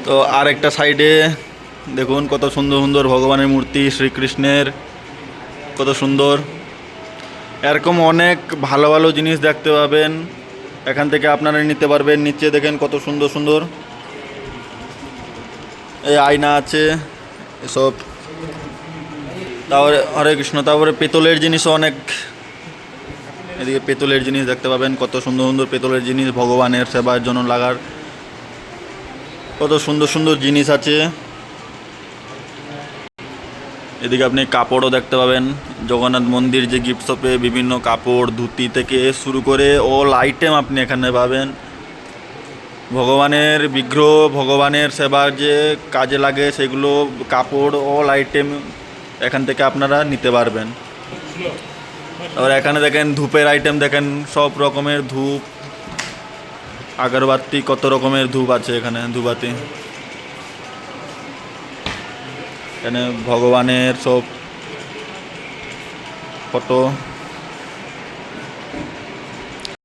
তো আর একটা সাইডে দেখুন কত সুন্দর সুন্দর ভগবানের মূর্তি, শ্রীকৃষ্ণের, কত সুন্দর। এরকম অনেক ভালো ভালো জিনিস দেখতে পাবেন, এখান থেকে আপনারা নিতে পারবেন। নিচে দেখেন কত সুন্দর সুন্দর এই আয়না আছে এসব। তারপরে হরে কৃষ্ণ, তারপরে পেতলের জিনিসও অনেক, এদিকে পেতলের জিনিস দেখতে পাবেন, কত সুন্দর সুন্দর পেতলের জিনিস ভগবানের সেবার জন্য লাগার, কত সুন্দর সুন্দর জিনিস আছে। এদিকে আপনি কাপড়ও দেখতে পাবেন, জগন্নাথ মন্দির যে গিফট শপে বিভিন্ন কাপড়, ধুতি থেকে শুরু করে অল আইটেম আপনি এখানে পাবেন। ভগবানের বিগ্রহ, ভগবানের সেবার যে কাজে লাগে সেগুলো, কাপড়, অল আইটেম এখান থেকে আপনারা নিতে পারবেন। আর এখানে দেখেন ধূপের আইটেম, দেখেন সব রকমের ধূপ, আগরবাতি, কত রকমের ধূপ আছে এখানে, ধূপবাতি। এখানে ভগবানের সব ফটো।